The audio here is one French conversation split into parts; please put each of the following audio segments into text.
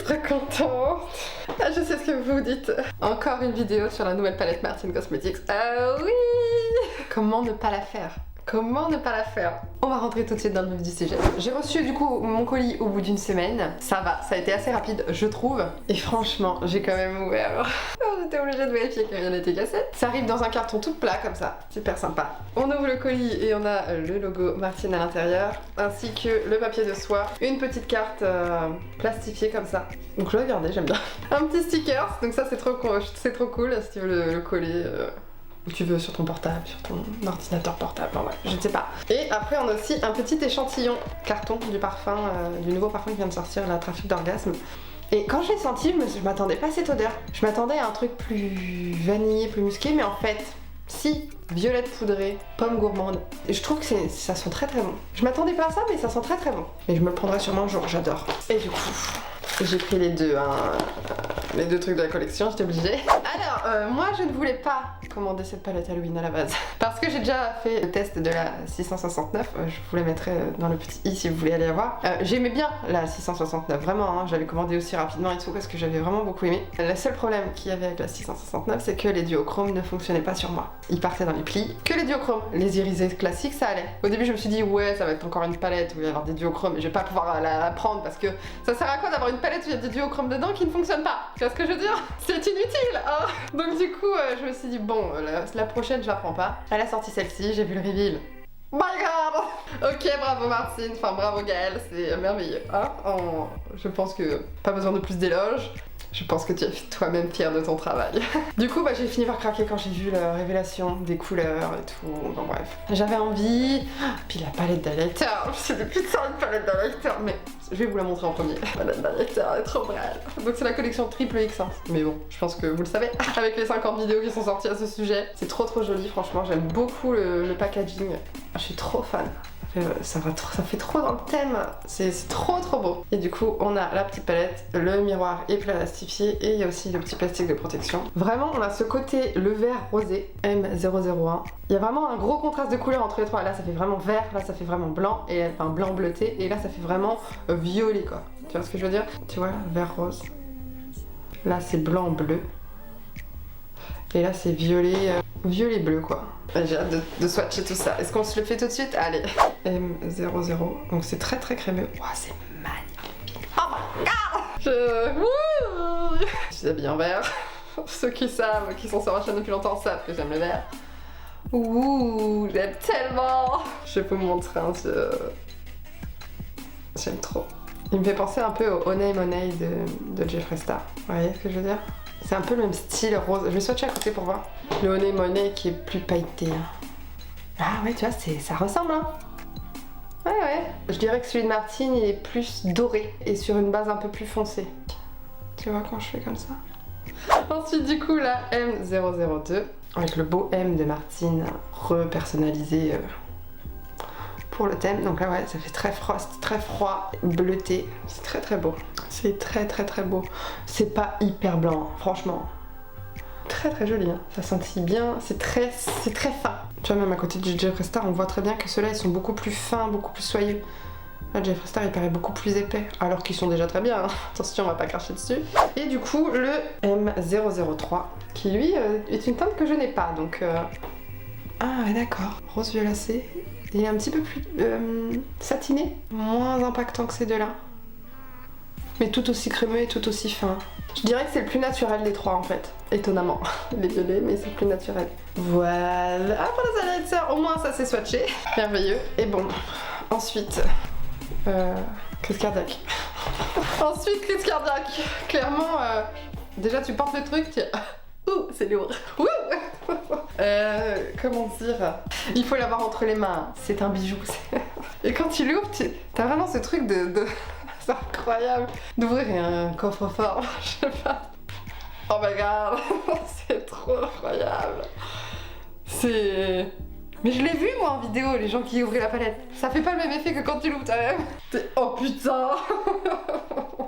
trop contente. Ah, je sais ce que vous vous dites. Encore une vidéo sur la nouvelle palette Martine Cosmetics. Ah oui. Comment ne pas la faire? Comment ne pas la faire? On va rentrer tout de suite dans le vif du sujet. J'ai reçu du coup mon colis au bout d'une semaine. Ça va, ça a été assez rapide, je trouve. Et franchement, j'ai quand même ouvert. J'étais obligée de vérifier que rien n'était cassé. Ça arrive dans un carton tout plat comme ça, super sympa. On ouvre le colis et on a le logo Martine à l'intérieur, ainsi que le papier de soie, une petite carte plastifiée comme ça. Donc je vais regarder, j'aime bien. Un petit sticker, donc ça c'est trop cool si tu veux le coller. Où tu veux sur ton portable, sur ton ordinateur portable, enfin, ouais, je ne sais pas. Et après on a aussi un petit échantillon carton du parfum, du nouveau parfum qui vient de sortir, la Trafic d'Orgasme. Et quand je l'ai senti, je m'attendais pas à cette odeur. Je m'attendais à un truc plus vanillé, plus musqué, mais en fait, si, violette poudrée, pomme gourmande. Et je trouve que ça sent très très bon. Je m'attendais pas à ça, mais ça sent très très bon. Mais je me le prendrai sûrement un jour, j'adore. Et du coup, j'ai pris les deux, les deux trucs de la collection, j'étais obligée. Alors, moi je ne voulais pas commander cette palette Halloween à la base. Parce que j'ai déjà fait le test de la 669, je vous la mettrai dans le petit i si vous voulez aller la voir. J'aimais bien la 669, vraiment, hein, j'avais commandé aussi rapidement et tout parce que j'avais vraiment beaucoup aimé. Le seul problème qu'il y avait avec la 669, c'est que les duochromes ne fonctionnaient pas sur moi. Ils partaient dans les plis. Que les duochromes. Les irisés classiques, ça allait. Au début, je me suis dit, ouais, ça va être encore une palette où il va y avoir des duochromes et je vais pas pouvoir la prendre parce que ça sert à quoi d'avoir une palette où il y a des duochromes dedans qui ne fonctionnent pas? Tu vois ce que je veux dire? C'est inutile, hein. Donc du coup, je me suis dit, bon, la prochaine, je la prends pas. Elle a sorti celle-ci, j'ai vu le reveal. My god! Ok, bravo Martine, enfin bravo Gaëlle, c'est merveilleux. Hein, je pense que pas besoin de plus d'éloges. Je pense que tu es toi-même fière de ton travail. Du coup, j'ai fini par craquer quand j'ai vu la révélation des couleurs et tout. Bon, bref. J'avais envie. Puis la palette d'highlighter. Je sais depuis ça une palette d'highlighter. Mais je vais vous la montrer en premier. La palette d'highlighter est trop belle. Donc, c'est la collection triple X. Hein. Mais bon, je pense que vous le savez. Avec les 50 vidéos qui sont sorties à ce sujet. C'est trop joli, franchement. J'aime beaucoup le packaging. Je suis trop fan. Ça fait trop dans le thème, c'est trop beau. Et du coup on a la petite palette, le miroir est plastifié et il y a aussi le petit plastique de protection. Vraiment on a ce côté, le vert rosé, M001. Il y a vraiment un gros contraste de couleurs entre les trois. Là ça fait vraiment vert, là ça fait vraiment blanc, et enfin blanc bleuté, et là ça fait vraiment violet quoi. Tu vois ce que je veux dire? Tu vois, vert rose. Là c'est blanc bleu. Et là c'est violet, violet bleu quoi. J'ai hâte de swatcher tout ça. Est-ce qu'on se le fait tout de suite? Allez. M00. Donc c'est très crémeux. Wow, c'est magnifique. Oh my god! Je suis habillée en vert. Ceux qui savent, qui sont sur ma chaîne depuis longtemps savent que j'aime le vert. Ouh, j'aime tellement. Je peux vous montrer un peu. J'aime trop. Il me fait penser un peu au Honey Money de Jeffree Star. Vous voyez ce que je veux dire? C'est un peu le même style rose. Je vais swatcher à côté pour voir. Le Honey Money qui est plus pailleté. Ah ouais, tu vois, ça ressemble, hein. Ouais. Je dirais que celui de Martine, il est plus doré et sur une base un peu plus foncée. Tu vois quand je fais comme ça? Ensuite, du coup, la M002 avec le beau M de Martine repersonnalisé pour le thème. Donc là, ouais, ça fait très frost, très froid, bleuté. C'est très beau. C'est très beau. C'est pas hyper blanc, franchement. Très joli, hein. Ça sentit bien, c'est très fin. Tu vois, même à côté du Jeffree Star, on voit très bien que ceux-là, ils sont beaucoup plus fins, beaucoup plus soyeux. Là, Jeffree Star, il paraît beaucoup plus épais, alors qu'ils sont déjà très bien, hein. Attention, on va pas cracher dessus. Et du coup, le M003, qui lui est une teinte que je n'ai pas, donc... Ah, ouais, d'accord. Rose violacé. Il est un petit peu plus satiné, moins impactant que ces deux-là. Mais tout aussi crémeux et tout aussi fin. Je dirais que c'est le plus naturel des trois en fait. Étonnamment. Il est violet mais c'est le plus naturel. Voilà. Ah, pour les highlighters, au moins ça c'est swatché. Merveilleux. Et bon, ensuite... crise cardiaque. Ensuite, crise cardiaque. Clairement, déjà tu portes le truc, tu... Ouh, c'est lourd. Ouh. Comment dire? Il faut l'avoir entre les mains. C'est un bijou. Et quand tu l'ouvres, t'as vraiment ce truc de... C'est incroyable d'ouvrir un coffre-fort, je sais pas. Oh my god, c'est trop incroyable. C'est... Mais je l'ai vu moi en vidéo, les gens qui ouvraient la palette. Ça fait pas le même effet que quand tu l'ouvres toi-même. Oh putain.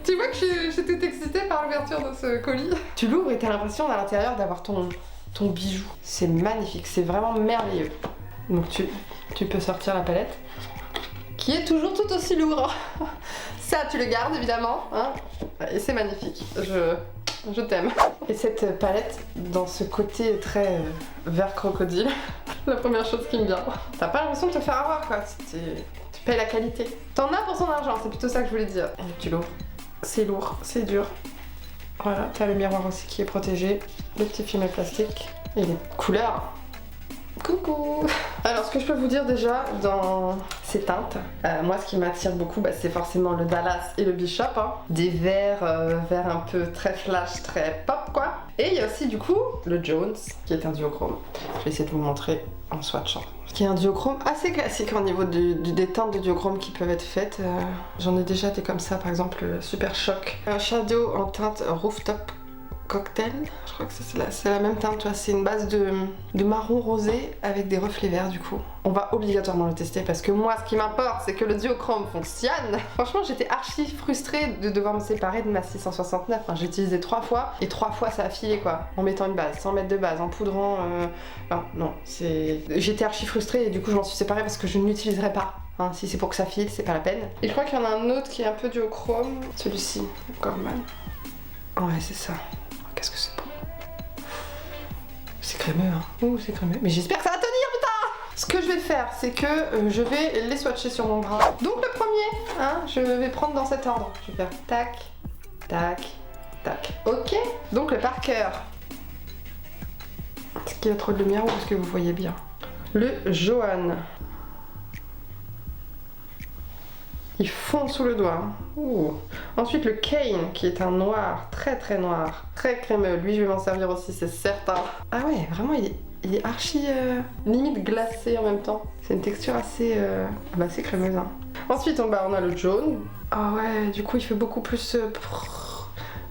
Tu vois que je suis toute excitée par l'ouverture de ce colis. Tu l'ouvres et t'as l'impression à l'intérieur d'avoir ton bijou. C'est magnifique, c'est vraiment merveilleux. Donc tu peux sortir la palette. qui est toujours tout aussi lourd. Ça, tu le gardes évidemment, hein, et c'est magnifique. Je t'aime. Et cette palette, dans ce côté très vert crocodile, la première chose qui me vient. T'as pas l'impression de te faire avoir quoi, tu payes la qualité. T'en as pour son argent, c'est plutôt ça que je voulais dire. Et tu lourd. C'est lourd, c'est dur. Voilà, t'as le miroir aussi qui est protégé, le petit film plastique et les couleurs. Coucou! Alors ce que je peux vous dire déjà dans ces teintes, moi ce qui m'attire beaucoup c'est forcément le Dallas et le Bishop, hein. Des verts un peu très flash, très pop quoi. Et il y a aussi du coup le Jones qui est un duochrome. Je vais essayer de vous montrer en swatchant. Qui est un duochrome assez classique au niveau des teintes de duochrome qui peuvent être faites. J'en ai déjà des comme ça, par exemple le Super Shock. Un shadow en teinte Rooftop Cocktail, je crois que c'est la même teinte, tu vois, c'est une base de marron rosé avec des reflets verts du coup. On va obligatoirement le tester parce que moi ce qui m'importe c'est que le duochrome fonctionne. Franchement j'étais archi frustrée de devoir me séparer de ma 669, j'ai utilisé 3 fois et 3 fois ça a filé quoi, en mettant une base, sans mettre de base, en poudrant, non, j'étais archi frustrée et du coup je m'en suis séparée parce que je ne l'utiliserai pas. Hein, si c'est pour que ça file, c'est pas la peine. Et je crois qu'il y en a un autre qui est un peu duochrome, celui-ci, Gorman. Ouais c'est ça. Qu'est-ce que c'est beau. C'est crémeux, hein. Ouh, c'est crémeux. Mais j'espère que ça va tenir, putain. Ce que je vais faire, c'est que je vais les swatcher sur mon bras. Donc le premier, hein, je vais prendre dans cet ordre. Je vais faire tac, tac, tac. Ok. Donc le Parker. Est-ce qu'il y a trop de lumière ou est-ce que vous voyez bien? Le Johan. Il fond sous le doigt. Ouh. Ensuite le Kane qui est un noir, très noir, très crémeux. Lui je vais m'en servir aussi, c'est certain. Ah ouais, vraiment il est archi limite glacé en même temps. C'est une texture assez crémeuse. Hein. Ensuite on a le jaune. Ah ouais, du coup il fait beaucoup plus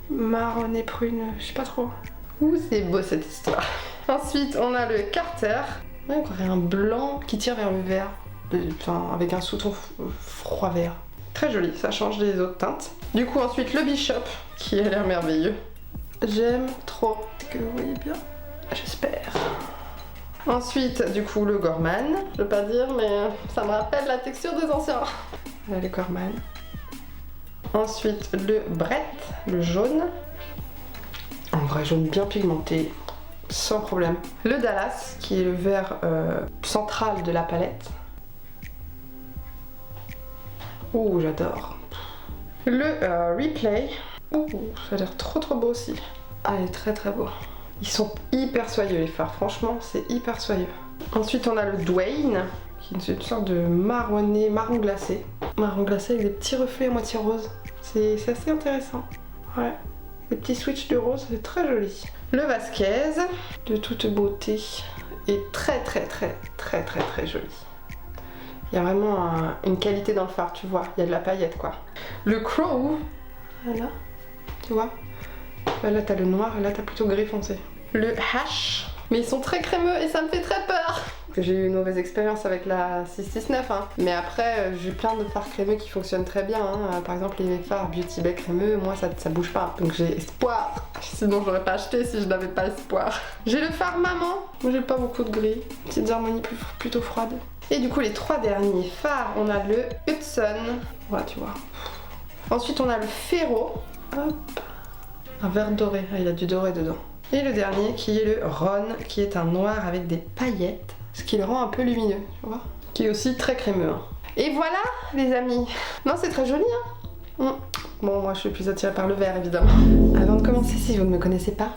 marron et prune, je sais pas trop. Ouh c'est beau cette histoire. Ensuite on a le Carter. Ouais, on croirait un blanc qui tire vers le vert. Enfin, avec un sous-ton froid vert. Très joli, ça change des autres teintes. Du coup, ensuite, le Bishop, qui a l'air merveilleux. J'aime trop. Est-ce que vous voyez bien? J'espère. Ensuite, du coup, le Gorman. Je veux pas dire, mais ça me rappelle la texture des anciens. Là, le Gorman. Ensuite, le Brett, le jaune. En vrai, jaune bien pigmenté. Sans problème. Le Dallas, qui est le vert central de la palette. Ouh, j'adore. Le Replay. Ouh, ça a l'air trop beau aussi. Ah, il est très beau. Ils sont hyper soyeux les fards, franchement, c'est hyper soyeux. Ensuite, on a le Dwayne, qui est une sorte de marronné, marron glacé. Marron glacé avec des petits reflets à moitié rose. C'est assez intéressant. Ouais. Des petits switches de rose, c'est très joli. Le Vasquez, de toute beauté, est très joli. Il y a vraiment une qualité dans le fard, tu vois. Il y a de la paillette, quoi. Le Crow, voilà, tu vois. Là, t'as le noir et là, t'as plutôt gris foncé. Le Hash, mais ils sont très crémeux et ça me fait très peur. J'ai eu une mauvaise expérience avec la 669, hein. Mais après, j'ai plein de fards crémeux qui fonctionnent très bien. Hein. Par exemple, les fards Beauty Bay crémeux, moi, ça bouge pas. Donc j'ai espoir. Sinon, j'aurais pas acheté si je n'avais pas espoir. J'ai le fard Maman. Moi, j'ai pas beaucoup de gris. Petites harmonies plutôt froides. Et du coup, les 3 derniers fards, on a le Hudson. Ouais, tu vois. Ensuite, on a le Ferro. Hop. Un vert doré. Ah, il a du doré dedans. Et le dernier qui est le Ron, qui est un noir avec des paillettes. Ce qui le rend un peu lumineux, tu vois. Qui est aussi très crémeux. Hein. Et voilà, les amis. Non, c'est très joli, hein. Bon, moi, je suis plus attirée par le vert, évidemment. Avant de commencer, si vous ne me connaissez pas,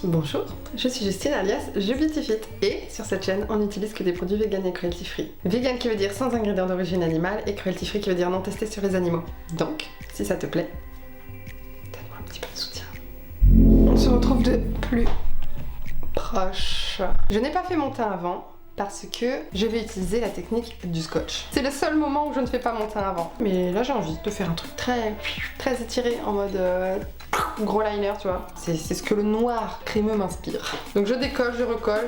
bonjour, je suis Justine alias JeBeautyFit et sur cette chaîne on n'utilise que des produits vegan et cruelty free. Vegan qui veut dire sans ingrédients d'origine animale et cruelty free qui veut dire non testé sur les animaux. Donc, si ça te plaît, donne-moi un petit peu de soutien. On se retrouve de plus proche. Je n'ai pas fait mon teint avant parce que je vais utiliser la technique du scotch. C'est le seul moment où je ne fais pas mon teint avant. Mais là j'ai envie de faire un truc très étiré en mode gros liner, tu vois. C'est ce que le noir crémeux m'inspire. Donc je décolle, je recolle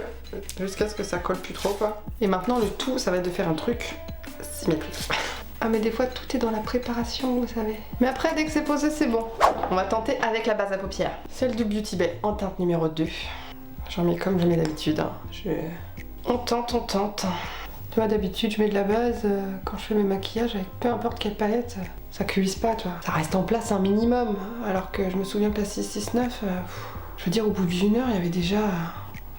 jusqu'à ce que ça colle plus trop quoi. Et maintenant le tout ça va être de faire un truc symétrique. Ah mais des fois tout est dans la préparation vous savez. Mais après dès que c'est posé c'est bon. On va tenter avec la base à paupières. Celle du Beauty Bay en teinte numéro 2. J'en mets comme je mets d'habitude. Hein. On tente. Tu vois, d'habitude, je mets de la base quand je fais mes maquillages avec peu importe quelle palette, ça cuise pas, tu vois. Ça reste en place un minimum, alors que je me souviens que la 669, je veux dire, au bout d'une heure, il y avait déjà...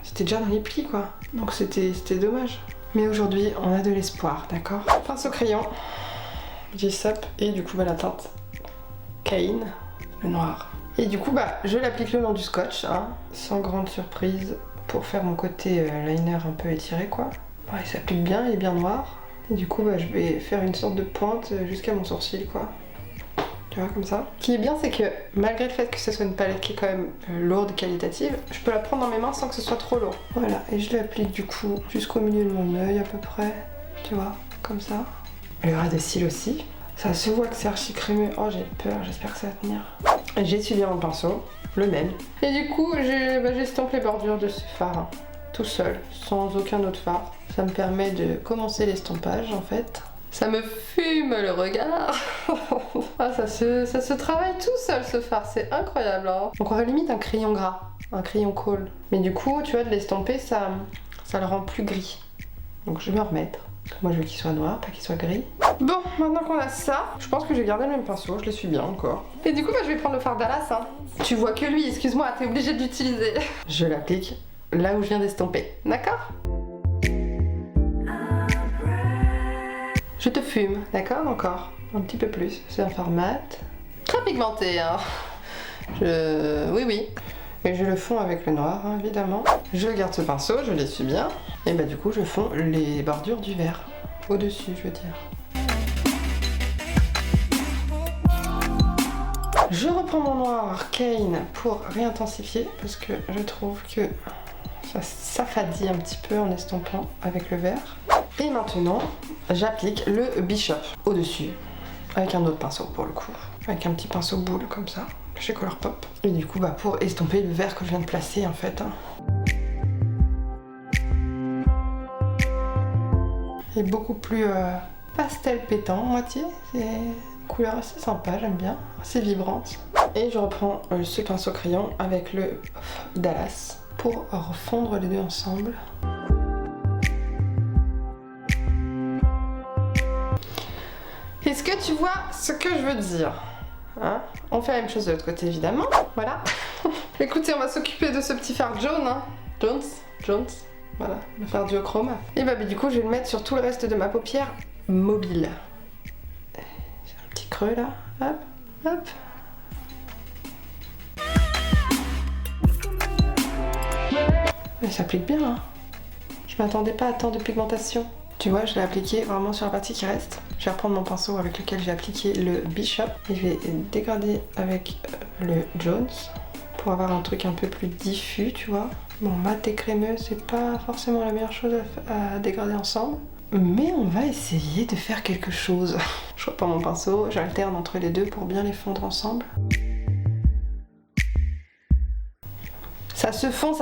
C'était déjà dans les plis, quoi. Donc c'était dommage. Mais aujourd'hui, on a de l'espoir, d'accord? Pinceau crayon, G-Sup, et du coup, bah, la teinte Cane, le noir. Et du coup, bah, je l'applique le long du scotch, hein, sans grande surprise, pour faire mon côté liner un peu étiré, quoi. Ouais, il s'applique bien, il est bien noir. Et du coup, bah, je vais faire une sorte de pointe jusqu'à mon sourcil, quoi. Tu vois, comme ça. Ce qui est bien, c'est que malgré le fait que ce soit une palette qui est quand même lourde, qualitative, je peux la prendre dans mes mains sans que ce soit trop lourd. Voilà, et je l'applique du coup jusqu'au milieu de mon œil à peu près. Tu vois, comme ça. Le ras de cils aussi. Ça se voit que c'est archi crémeux. Oh, j'ai peur, j'espère que ça va tenir. J'essuie bien mon pinceau, le même. Et du coup, j'estompe les bordures de ce fard, hein, tout seul, sans aucun autre fard. Ça me permet de commencer l'estompage en fait. Ça me fume le regard. Ah, ça se travaille tout seul ce fard, c'est incroyable. Hein. On croirait limite un crayon gras, un crayon colle. Mais du coup, tu vois, de l'estomper, ça le rend plus gris. Donc je vais me remettre. Moi je veux qu'il soit noir, pas qu'il soit gris. Bon, maintenant qu'on a ça, je pense que je vais garder le même pinceau, je l'essuie bien encore. Et du coup, bah, je vais prendre le fard Dallas. Hein. Tu vois que lui, excuse-moi, t'es obligé de l'utiliser. Je l'applique là où je viens d'estomper, d'accord? Je te fume, d'accord? Encore un petit peu plus. C'est un fard mat. Très pigmenté, hein. Oui. Et je le fonds avec le noir, hein, évidemment. Je garde ce pinceau, je l'essuie bien. Et bah du coup, je fonds les bordures du vert. Au-dessus, je veux dire. Je reprends mon noir Cane pour réintensifier, parce que je trouve que ça s'affadit un petit peu en estompant avec le vert. Et maintenant, j'applique le Bishop au-dessus, avec un autre pinceau pour le coup, avec un petit pinceau boule comme ça, chez Colourpop. Et du coup, bah, pour estomper le vert que je viens de placer en fait. Hein. Il est beaucoup plus pastel pétant, moitié. C'est une couleur assez sympa, j'aime bien, assez vibrante. Et je reprends ce pinceau crayon avec le Dallas pour refondre les deux ensemble. Est-ce que tu vois ce que je veux dire? Hein? On fait la même chose de l'autre côté évidemment. Voilà. Écoutez, on va s'occuper de ce petit fard jaune. Hein. Jones. Voilà, le fard duochrome. Et bah du coup, je vais le mettre sur tout le reste de ma paupière mobile. J'ai un petit creux là. Hop. Il s'applique bien. Hein. Je m'attendais pas à tant de pigmentation. Tu vois, je l'ai appliqué vraiment sur la partie qui reste. Je vais reprendre mon pinceau avec lequel j'ai appliqué le Bishop et je vais dégrader avec le Jones pour avoir un truc un peu plus diffus, tu vois. Bon, mat et crémeux, c'est pas forcément la meilleure chose à dégrader ensemble. Mais on va essayer de faire quelque chose. Je reprends mon pinceau, j'alterne entre les deux pour bien les fondre ensemble. Ça se fond.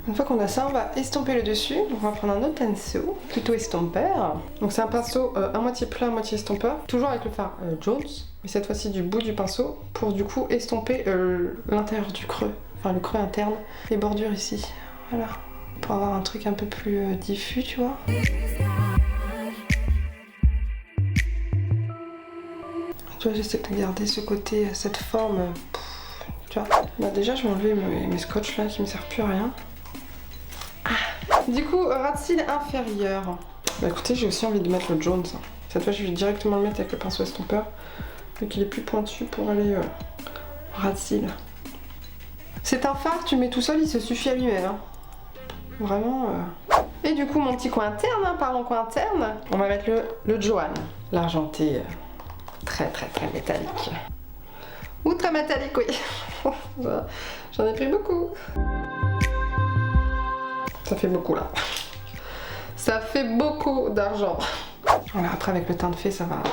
Une fois qu'on a ça, on va estomper le dessus. Donc on va prendre un autre pinceau, plutôt estompeur. Donc c'est un pinceau à moitié plat, à moitié estompeur. Toujours avec le fard Jones, mais cette fois-ci du bout du pinceau, pour du coup estomper l'intérieur du creux. Enfin le creux interne, les bordures ici. Voilà. Pour avoir un truc un peu plus diffus, tu vois. Tu vois, j'essaie de garder ce côté, cette forme. Tu vois. Bah déjà, je vais enlever mes scotch là qui me servent plus à rien. Du coup, ras de cils inférieur. Bah écoutez, j'ai aussi envie de mettre le Jones. Cette fois, je vais directement le mettre avec le pinceau estompeur, vu qu'il est plus pointu pour aller ras de cils. C'est un fard, tu le mets tout seul, il se suffit à lui-même. Hein. Vraiment. Et du coup, mon petit coin interne, hein, parlons coin interne, on va mettre le Joanne, l'argenté très métallique. Ou très métallique, oui. J'en ai pris beaucoup. Ça fait beaucoup là. Ça fait beaucoup d'argent. Voilà, après avec le teint de fée, ça va.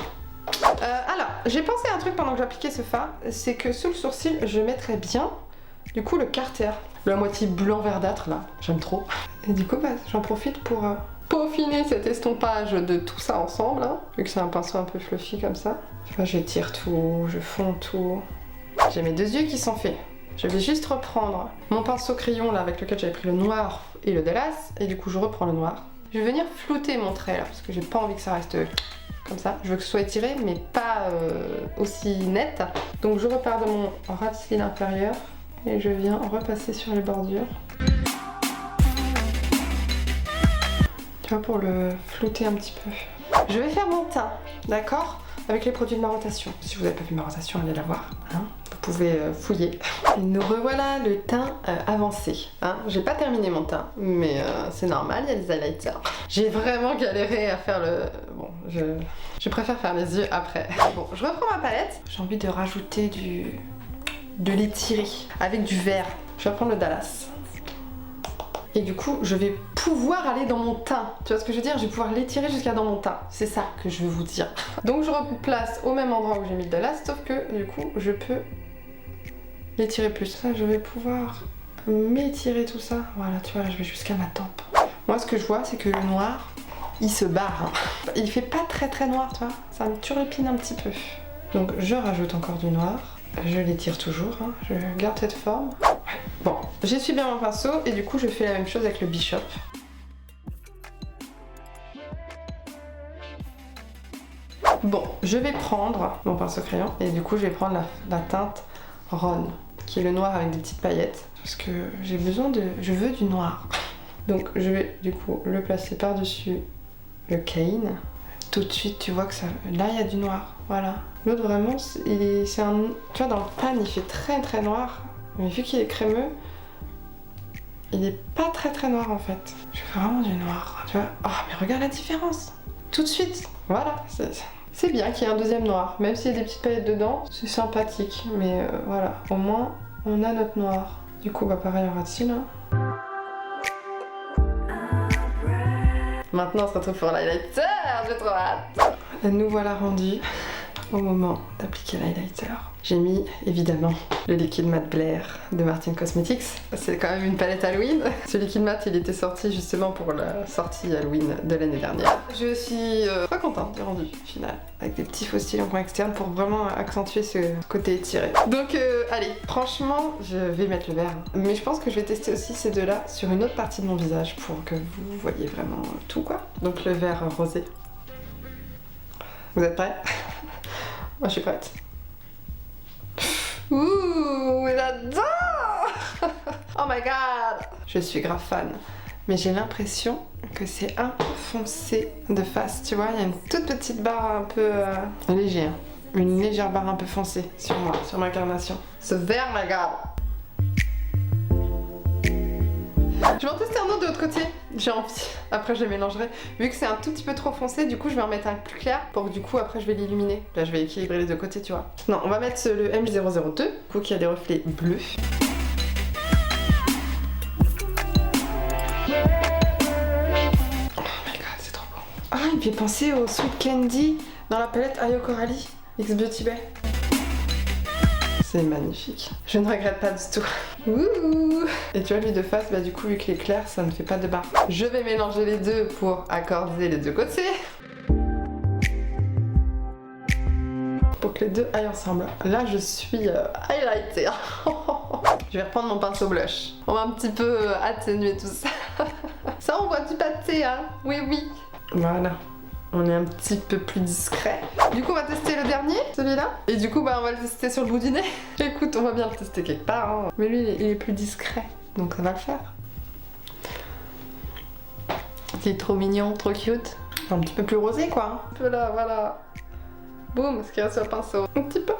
Alors, j'ai pensé à un truc pendant que j'appliquais ce fard, c'est que sous le sourcil, je mettrais bien, du coup, le Carter. Le à moitié blanc verdâtre là, j'aime trop. Et du coup, bah, j'en profite pour peaufiner cet estompage de tout ça ensemble, hein, vu que c'est un pinceau un peu fluffy comme ça. Tu vois, j'étire tout, je fonds tout. J'ai mes deux yeux qui sont faits. Je vais juste reprendre mon pinceau crayon là avec lequel j'avais pris le noir et le Dallas, et du coup je reprends le noir Je vais venir flouter mon trait là, parce que j'ai pas envie que ça reste comme ça. Je veux que ce soit étiré, mais pas aussi net. Donc je repars de mon ras de cils inférieur et je viens repasser sur les bordures. Tu vois, pour le flouter un petit peu. Je vais faire mon teint, d'accord? Avec les produits de ma rotation. Si vous n'avez pas vu ma rotation, allez la voir. Hein, vous pouvez fouiller. Et nous revoilà le teint avancé. Hein. J'ai pas terminé mon teint, mais c'est normal, il y a des highlighters. J'ai vraiment galéré à faire le... Bon, je préfère faire les yeux après. Bon, je reprends ma palette. J'ai envie de rajouter de l'étirer avec du vert. Je vais prendre le Dallas. Et du coup, je vais pouvoir aller dans mon teint. Tu vois ce que je veux dire? Je vais pouvoir l'étirer jusqu'à dans mon teint. C'est ça que je veux vous dire. Donc je replace au même endroit où j'ai mis le Dallas, sauf que du coup, je peux l'étirer plus. Ça, je vais pouvoir m'étirer tout ça. Voilà, tu vois, là, je vais jusqu'à ma tempe. Moi, ce que je vois, c'est que le noir, il se barre. Hein. Il fait pas très noir, tu vois. Ça me turlupine un petit peu. Donc je rajoute encore du noir. Je l'étire toujours, hein. Je garde cette forme. Bon, j'essuie bien mon pinceau et du coup je fais la même chose avec le Bishop. Bon, je vais prendre mon pinceau crayon et du coup je vais prendre la teinte Ron, qui est le noir avec des petites paillettes. Parce que j'ai besoin de... je veux du noir. Donc je vais du coup le placer par-dessus le Cane. Tout de suite tu vois que ça... Là il y a du noir, voilà. L'autre vraiment, c'est un... Tu vois, dans le pan il fait très noir. Mais vu qu'il est crémeux, il est pas très noir en fait. Je fais vraiment du noir, tu vois. Oh mais regarde la différence. Tout de suite, voilà. C'est bien qu'il y ait un deuxième noir. Même s'il y a des petites paillettes dedans, c'est sympathique. Mais voilà, au moins on a notre noir. Du coup, bah pareil en ras de cils. Hein. Maintenant on se retrouve pour l'highlighter, j'ai trop hâte. Nous voilà rendus au moment d'appliquer l'highlighter. J'ai mis évidemment le liquide mat Blair de Martin Cosmetics. C'est quand même une palette Halloween. Ce liquide mat il était sorti justement pour la sortie Halloween de l'année dernière. Je suis pas contente du rendu final. Avec des petits faux cils en coin externe pour vraiment accentuer ce côté étiré. Donc allez, franchement je vais mettre le vert. Mais je pense que je vais tester aussi ces deux là sur une autre partie de mon visage pour que vous voyez vraiment tout quoi. Donc le vert rosé. Vous êtes prêts? Moi je suis prête. Ouh, j'adore. Oh my god. Je suis grave fan. Mais j'ai l'impression que c'est un peu foncé de face. Tu vois, il y a une toute petite barre un peu légère. Une légère barre un peu foncée sur moi, sur ma carnation. Ce vert, my god. Je vais en tester un autre de l'autre côté, j'ai envie. Après je les mélangerai. Vu que c'est un tout petit peu trop foncé, du coup je vais en mettre un plus clair pour que du coup après je vais l'illuminer. Là je vais équilibrer les deux côtés, tu vois. Non, on va mettre le M002, du coup qui a des reflets bleus. Oh my god, c'est trop beau. Ah, il me fait penser au Sweet Candy dans la palette Ayo Coralie X Beauty Bay. C'est magnifique. Je ne regrette pas du tout. Ouh. Et tu vois, lui de face, bah du coup, vu qu'il est clair, ça ne fait pas de barre. Je vais mélanger les deux pour accorder les deux côtés. Pour que les deux aillent ensemble. Là, je suis highlighter. Je vais reprendre mon pinceau blush. On va un petit peu atténuer tout ça. Ça, on voit du pâté, hein. Oui, oui. Voilà. On est un petit peu plus discret. Du coup on va tester le dernier, celui-là. Et du coup bah on va le tester sur le bout du nez. Écoute, on va bien le tester quelque part. Hein. Mais lui il est plus discret. Donc ça va le faire. Il est trop mignon, trop cute. Un petit peu plus rosé quoi. Un peu là, voilà. Boum, ce qui reste sur le pinceau. Un petit peu.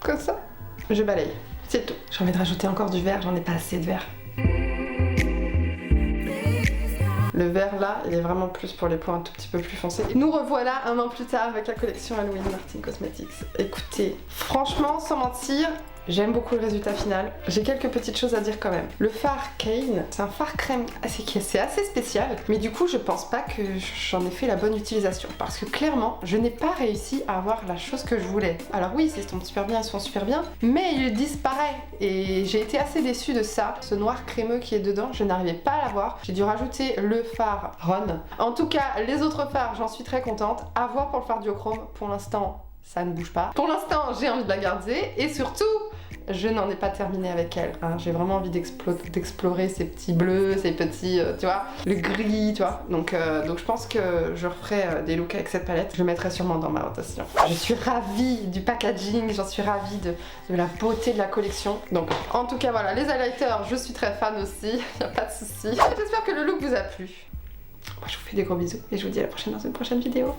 Comme ça. Je balaye. C'est tout. J'ai envie de rajouter encore du vert, j'en ai pas assez de vert. Le vert là, il est vraiment plus pour les points un tout petit peu plus foncés. Nous revoilà un an plus tard avec la collection Halloween Martin Cosmetics. Écoutez, franchement, sans mentir, j'aime beaucoup le résultat final. J'ai quelques petites choses à dire quand même. Le fard Cane, c'est un fard crème c'est assez spécial, mais du coup je pense pas que j'en ai fait la bonne utilisation parce que clairement je n'ai pas réussi à avoir la chose que je voulais. Alors oui, ils sont super bien, mais il disparaît et j'ai été assez déçue de ça. Ce noir crémeux qui est dedans, je n'arrivais pas à l'avoir. J'ai dû rajouter le fard Ron. En tout cas, les autres fards, j'en suis très contente. À voir pour le fard duochrome, pour l'instant ça ne bouge pas. Pour l'instant, j'ai envie de la garder et surtout, je n'en ai pas terminé avec elle. Hein. J'ai vraiment envie d'explorer ces petits bleus, ces petits, tu vois, le gris, tu vois. Donc je pense que je referai des looks avec cette palette. Je le mettrai sûrement dans ma rotation. Je suis ravie du packaging, j'en suis ravie de la beauté de la collection. Donc en tout cas voilà, les highlighters, je suis très fan aussi, y a pas de souci. J'espère que le look vous a plu. Moi je vous fais des gros bisous et je vous dis à la prochaine dans une prochaine vidéo.